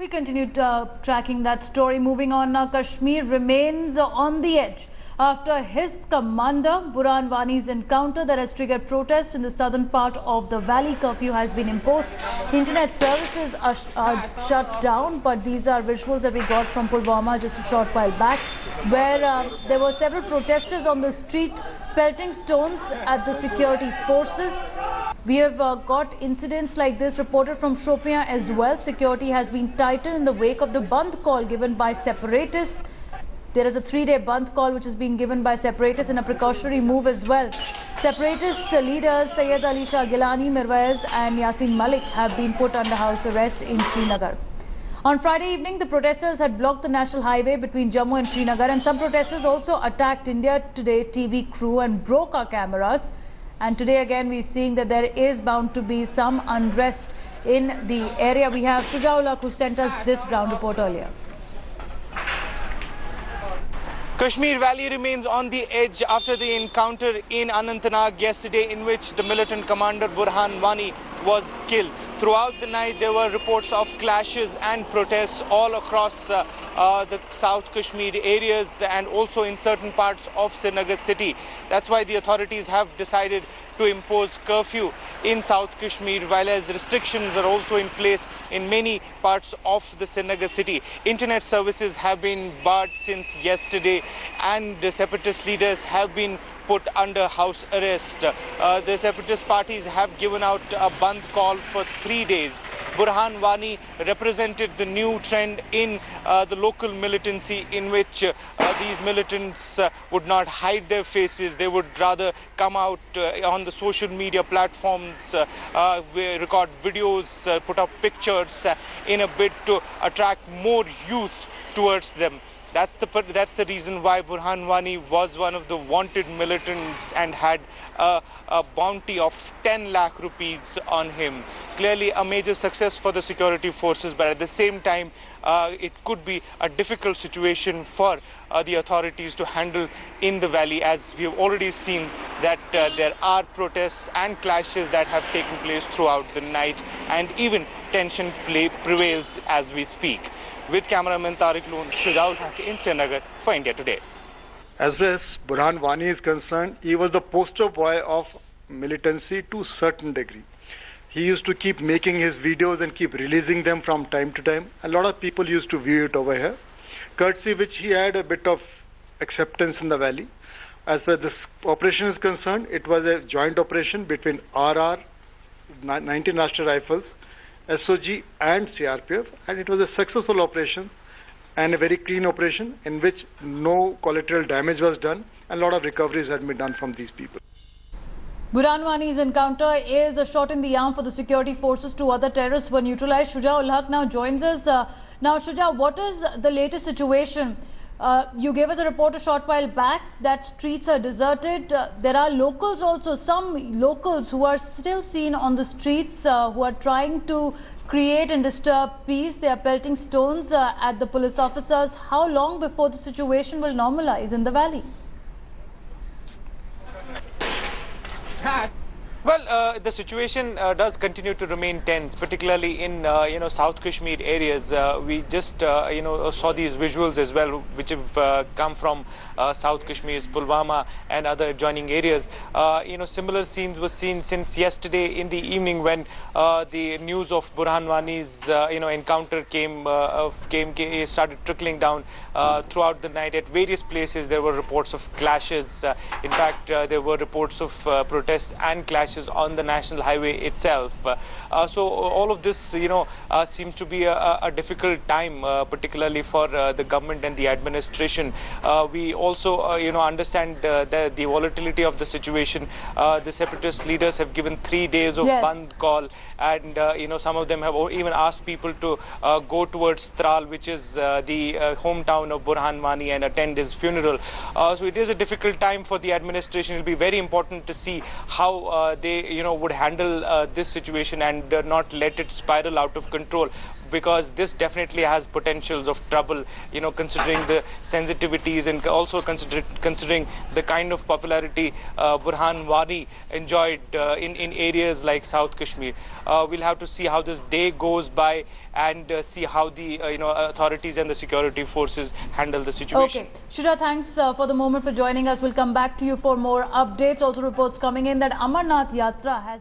We continued tracking that story. Moving on now, Kashmir remains on the edge after Hizb commander Burhan Wani's encounter that has triggered protests in the southern part of the valley. Curfew has been imposed. Internet services are shut down, but these are visuals that we got from Pulwama just a short while back, where there were several protesters on the street pelting stones at the security forces. We have got incidents like this reported from Shopian as well. Security has been tightened in the wake of the Bandh call given by Separatists. There is a 3-day Bandh call which is being given by Separatists in a precautionary move as well. Separatist leaders Syed Ali Shah Gilani, Mirwais and Yasin Malik have been put under house arrest in Srinagar. On Friday evening, the protesters had blocked the national highway between Jammu and Srinagar, and some protesters also attacked India Today TV crew and broke our cameras. And today again we're seeing that there is bound to be some unrest in the area. We have Shujaul Haq who sent us this ground report earlier. Kashmir Valley remains on the edge after the encounter in Anantnag yesterday, in which the militant commander Burhan Wani was killed. Throughout the night there were reports of clashes and protests all across the South Kashmir areas and also in certain parts of Srinagar city. That's why the authorities have decided to impose curfew in South Kashmir, while as restrictions are also in place in many parts of the Srinagar city. Internet services have been barred since yesterday, and the separatist leaders have been put under house arrest. The separatist parties have given out a Bandh call for 3 days. Burhan Wani represented the new trend in the local militancy, in which these militants would not hide their faces. They would rather come out on the social media platforms, record videos, put up pictures in a bid to attract more youth towards them. That's the reason why Burhan Wani was one of the wanted militants and had a bounty of 10 lakh rupees on him. Clearly a major success for the security forces, but at the same time it could be a difficult situation for the authorities to handle in the valley, as we have already seen that there are protests and clashes that have taken place throughout the night, and even tension prevails as we speak. With cameraman Tariq Loon, Shujaul Haq in Srinagar for India Today. As far as Burhan Wani is concerned, he was the poster boy of militancy to a certain degree. He used to keep making his videos and keep releasing them from time to time. A lot of people used to view it over here, courtesy which he had a bit of acceptance in the valley. As far as this operation is concerned, it was a joint operation between RR, 19 National Rifles, SOG and CRPF, and it was a successful operation and a very clean operation in which no collateral damage was done, and a lot of recoveries had been done from these people. Burhan Wani's encounter is a shot in the arm for the security forces. 2 other terrorists were neutralized. Shujaul Haq now joins us. Now Shuja, what is the latest situation? You gave us a report a short while back that streets are deserted. There are locals also, some locals who are still seen on the streets who are trying to create and disturb peace. They are pelting stones at the police officers. How long before the situation will normalize in the valley? Well, the situation does continue to remain tense, particularly in South Kashmir areas. We just saw these visuals as well, which have come from South Kashmir's Pulwama and other adjoining areas. Similar scenes were seen since yesterday in the evening, when the news of Burhan Wani's encounter started trickling down throughout the night. At various places there were reports of clashes. In fact, there were reports of protests and clashes on the national highway itself. So all of this seems to be a difficult time, particularly for the government and the administration. We also understand the volatility of the situation. The separatist leaders have given 3 days of Bandh call, and some of them have even asked people to go towards Tral, which is the hometown of Burhan Wani, and attend his funeral. So it is a difficult time for the administration. It will be very important to see how they would handle this situation and not let it spiral out of control. because this definitely has potentials of trouble, you know, considering the sensitivities and also considering the kind of popularity Burhan Wani enjoyed in areas like South Kashmir. We'll have to see how this day goes by and see how the authorities and the security forces handle the situation. Okay, Shira, thanks for the moment for joining us. We'll come back to you for more updates. Also reports coming in that Amarnath Yatra has